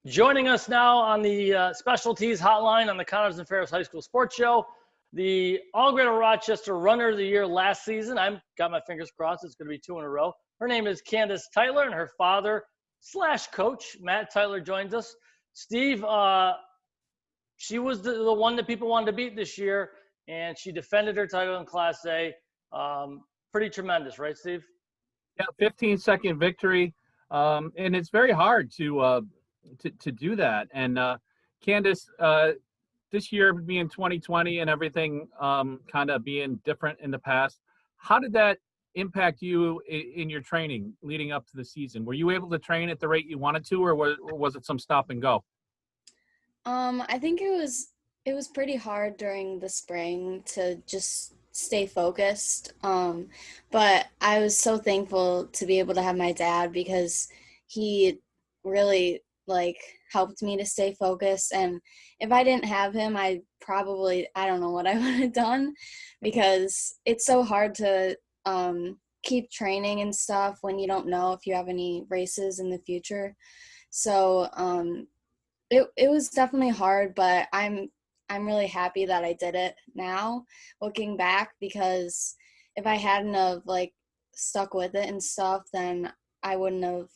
Joining us now on the specialties hotline on the Connors and Ferris High School Sports Show, the All-Greater Rochester Runner of the Year last season. I've got my fingers crossed. It's going to be 2 in a row. Her name is Candace Tytler, and her father/coach, Matt Tytler, joins us. Steve, she was the one that people wanted to beat this year, and she defended her title in Class A. Pretty tremendous, right, Steve? Yeah, 15-second victory, and it's very hard to do that. And Candace, this year being 2020 and everything kind of being different in the past, how did that impact you in your training leading up to the season? Were you able to train at the rate you wanted to, or was it some stop and go? I think it was pretty hard during the spring to just stay focused. But I was so thankful to be able to have my dad, because he really helped me to stay focused. And if I didn't have him, I don't know what I would have done, because it's so hard to keep training and stuff when you don't know if you have any races in the future. So it was definitely hard, but I'm really happy that I did it now, looking back, because if I hadn't have stuck with it and stuff, then I wouldn't have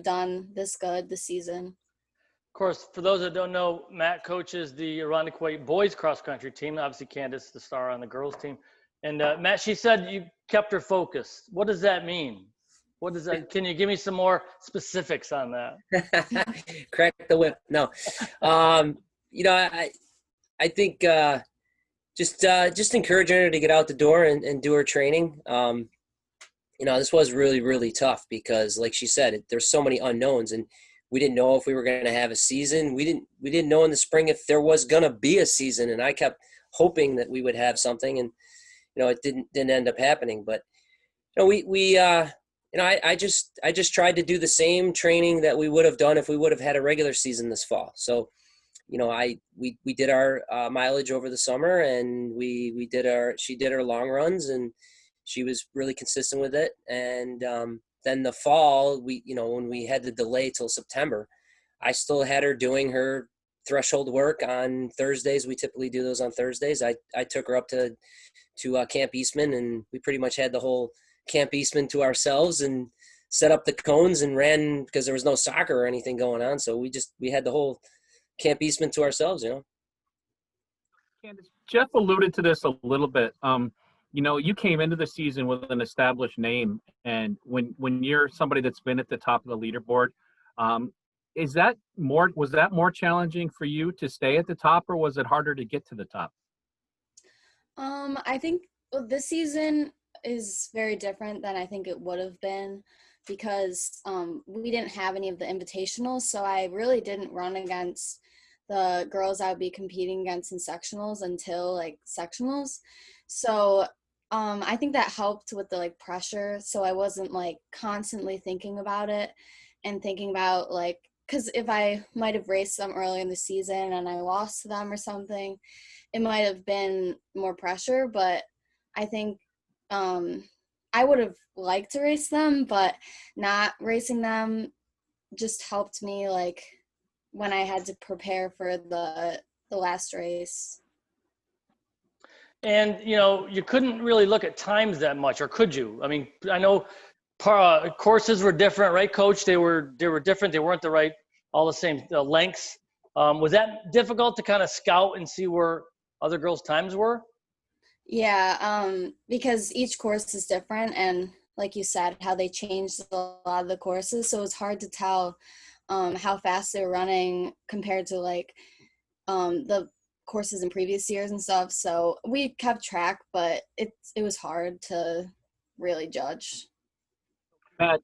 done this good this season. Of course, for those that don't know, Matt coaches the Irondequoit boys cross country team. Obviously, Candace, the star on the girls team. And Matt, she said you kept her focused. What does that mean? What does that? Can you give me some more specifics on that? Crack the whip. No, I think just encouraging her to get out the door and do her training. This was really, really tough because, like she said, there's so many unknowns, and we didn't know if we were going to have a season. We didn't know in the spring if there was going to be a season, and I kept hoping that we would have something, and it didn't end up happening. But I just tried to do the same training that we would have done if we would have had a regular season this fall. So, we did our mileage over the summer, and she did her long runs, and she was really consistent with it. And then the fall, when we had the delay till September, I still had her doing her threshold work on Thursdays. We typically do those on Thursdays. I took her up to Camp Eastman, and we pretty much had the whole Camp Eastman to ourselves and set up the cones and ran, because there was no soccer or anything going on. So we had the whole Camp Eastman to ourselves, Candace, Jeff alluded to this a little bit. You came into the season with an established name, and when you're somebody that's been at the top of the leaderboard, was that more challenging for you to stay at the top, or was it harder to get to the top? I think this season is very different than I think it would have been, because we didn't have any of the invitationals, so I really didn't run against the girls I would be competing against in sectionals until sectionals. So I think that helped with the pressure, so I wasn't constantly thinking about it and thinking about because if I might have raced them early in the season and I lost to them or something, it might have been more pressure. But I think I would have liked to race them, but not racing them just helped me when I had to prepare for the last race. And, you couldn't really look at times that much, or could you? I mean, I know courses were different, right, Coach? They were different. They weren't all the same lengths. Was that difficult to kind of scout and see where other girls' times were? Yeah, because each course is different, and like you said, how they changed a lot of the courses, so it's hard to tell how fast they were running compared to the courses in previous years and stuff. So we kept track, but it was hard to really judge. Matt,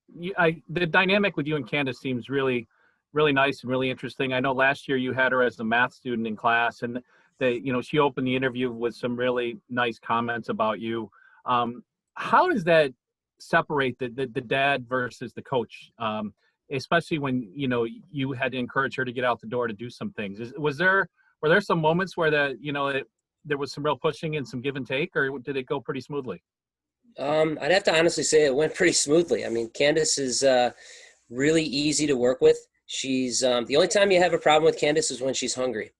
the dynamic with you and Candace seems really, really nice and really interesting. I know last year you had her as a math student in class, and she opened the interview with some really nice comments about you. How does that separate the dad versus the coach, especially when you had to encourage her to get out the door to do some things? Were there some moments where there was some real pushing and some give and take, or did it go pretty smoothly? I'd have to honestly say it went pretty smoothly. I mean, Candace is really easy to work with. She's the only time you have a problem with Candace is when she's hungry.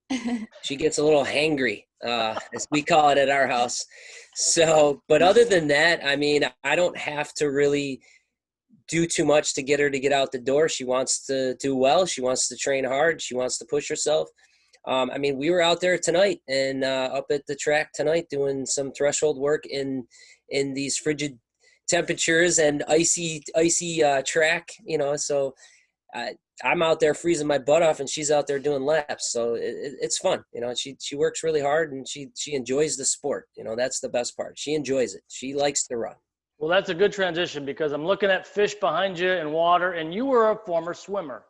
She gets a little hangry, as we call it at our house. So, but other than that, I mean, I don't have to really do too much to get her to get out the door. She wants to do well. She wants to train hard. She wants to push herself. I mean, we were out there tonight and up at the track tonight doing some threshold work in these frigid temperatures and icy track, you know, so I'm out there freezing my butt off and she's out there doing laps. So it's fun. You know, she works really hard and she enjoys the sport. You know, that's the best part. She enjoys it. She likes to run. Well, that's a good transition because I'm looking at fish behind you in water, and you were a former swimmer,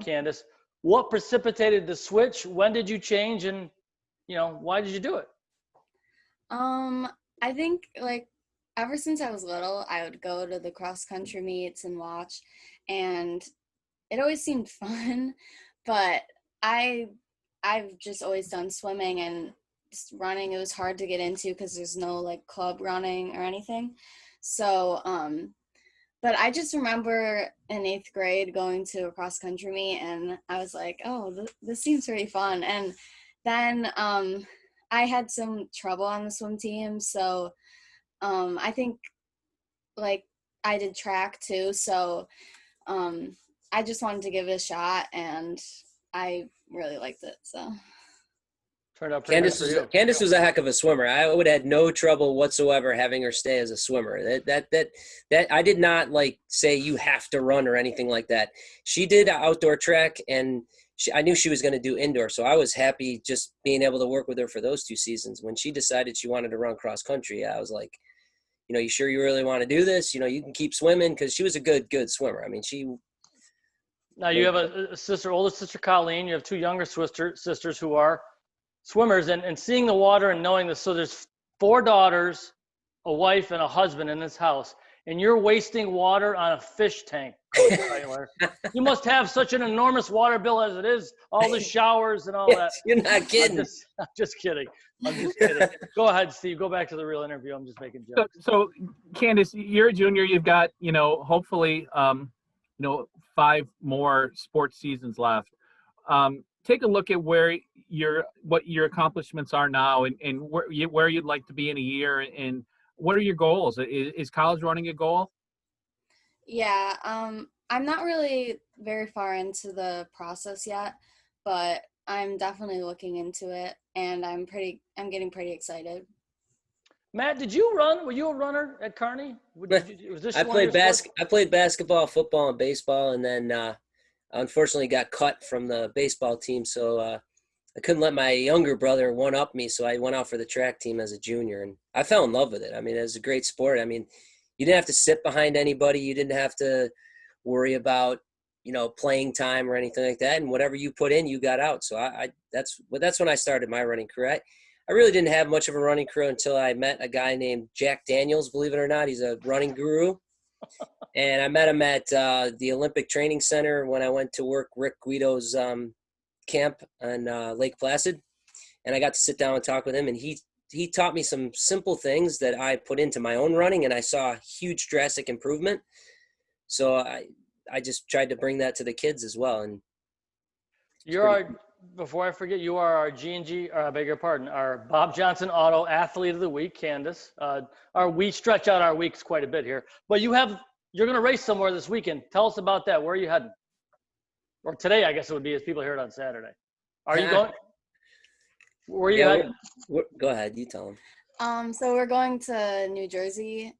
Candace. What precipitated the switch? When did you change, and why did you do it? I think like ever since I was little, I would go to the cross country meets and watch, and it always seemed fun. But I've just always done swimming, and just running, it was hard to get into because there's no like club running or anything. So, but I just remember in 8th grade going to a cross country meet, and I was like, oh, this seems really fun. And then I had some trouble on the swim team. So I think like I did track too. So I just wanted to give it a shot, and I really liked it. So. Candace was a heck of a swimmer. I would have had no trouble whatsoever having her stay as a swimmer. That I did not like say you have to run or anything like that. She did outdoor track, and I knew she was going to do indoor, so I was happy just being able to work with her for those 2 seasons. When she decided she wanted to run cross country, I was like, you sure you really want to do this? You can keep swimming, because she was a good swimmer. I mean, she. Now you have a sister, older sister Colleen. You have 2 younger sisters who are swimmers, and seeing the water and knowing this. So there's 4 daughters, a wife, and a husband in this house, and you're wasting water on a fish tank, Coach Tytler. You must have such an enormous water bill as it is, all the showers and all that. You're not kidding. I'm just kidding. Go ahead, Steve. Go back to the real interview. I'm just making jokes. So Candace, you're a junior. You've got, hopefully, 5 more sports seasons left. Take a look at what your accomplishments are now, and where you'd like to be in a year, and what are your goals? Is college running a goal? Yeah, I'm not really very far into the process yet, but I'm definitely looking into it, and I'm getting pretty excited. Matt, did you run? Were you a runner at Kearney? I played basketball, football, and baseball, and then unfortunately got cut from the baseball team, so I couldn't let my younger brother one-up me, so I went out for the track team as a junior, and I fell in love with it. I mean, it was a great sport. I mean, you didn't have to sit behind anybody. You didn't have to worry about, playing time or anything like that, and whatever you put in, you got out. So that's when I started my running career. I really didn't have much of a running career until I met a guy named Jack Daniels, believe it or not. He's a running guru. And I met him at the Olympic Training Center when I went to work Rick Guido's camp on Lake Placid. And I got to sit down and talk with him. And he taught me some simple things that I put into my own running, and I saw a huge drastic improvement. So I just tried to bring that to the kids as well. And before I forget, you are our G&G, or I beg your pardon, our Bob Johnson Auto Athlete of the Week, Candace. We stretch out our weeks quite a bit here, but you're going to race somewhere this weekend. Tell us about that. Where are you heading? Or today, I guess it would be, as people hear it on Saturday. Are you going? Where are you heading? Go ahead. You tell them. So we're going to New Jersey.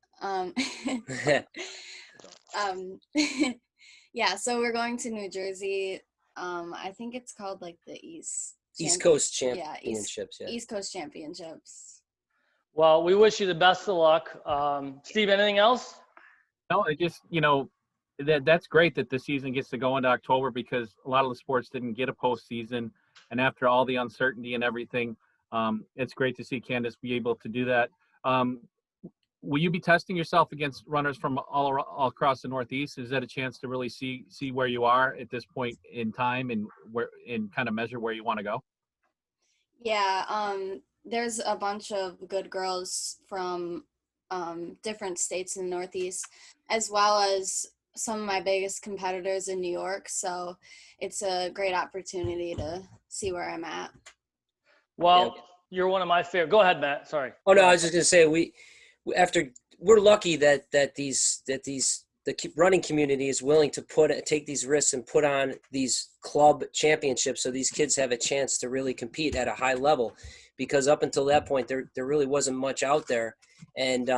Yeah, so we're going to New Jersey. I think it's called like the East Coast Championships. Yeah, East Coast Championships. Well, we wish you the best of luck. Steve, anything else? No, it just, that's great that the season gets to go into October, because a lot of the sports didn't get a postseason. And after all the uncertainty and everything, it's great to see Candace be able to do that. Will you be testing yourself against runners from all across the Northeast? Is that a chance to really see where you are at this point in time, and kind of measure where you want to go? Yeah, there's a bunch of good girls from different states in the Northeast, as well as some of my biggest competitors in New York, so it's a great opportunity to see where I'm at. Well, you're one of my favorite. Go ahead, Matt. Sorry. Oh no, I was just gonna say we're lucky that the running community is willing to take these risks and put on these club championships so these kids have a chance to really compete at a high level, because up until that point there really wasn't much out there, and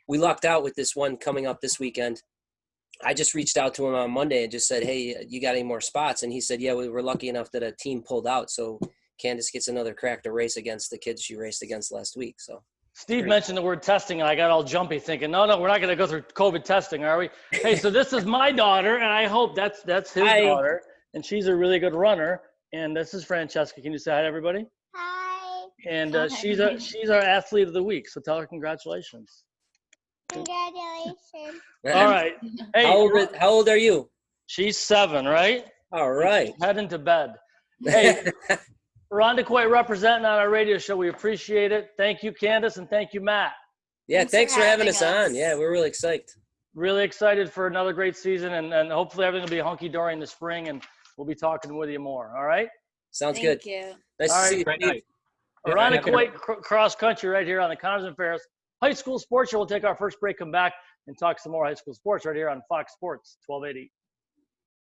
we lucked out with this one coming up this weekend. I just reached out to him on Monday and just said, hey, you got any more spots? And he said, yeah, we were lucky enough that a team pulled out, so Candace gets another crack to race against the kids she raced against last week. So Steve mentioned the word testing, and I got all jumpy thinking, no, we're not going to go through COVID testing, are we? Hey, so this is my daughter, and I hope that's his daughter, and she's a really good runner. And this is Francesca. Can you say hi to everybody? Hi. And Hi. she's our athlete of the week, so tell her congratulations. Congratulations. All right. Hey, how old are you? she's 7, right? All right. She's heading to bed. Hey, Irondequoit representing on our radio show. We appreciate it. Thank you, Candace, and thank you, Matt. Yeah, thanks for having us us. on. Yeah, we're really excited. Really excited for another great season, and hopefully everything will be hunky-dory in the spring, and we'll be talking with you more. All right? Sounds good. Thank you. Nice All to right. see you. Great Steve. night. Yeah, Irondequoit cross country right here on the Connors and Ferris High School Sports Show. We'll take our first break, come back, and talk some more high school sports right here on Fox Sports 1280.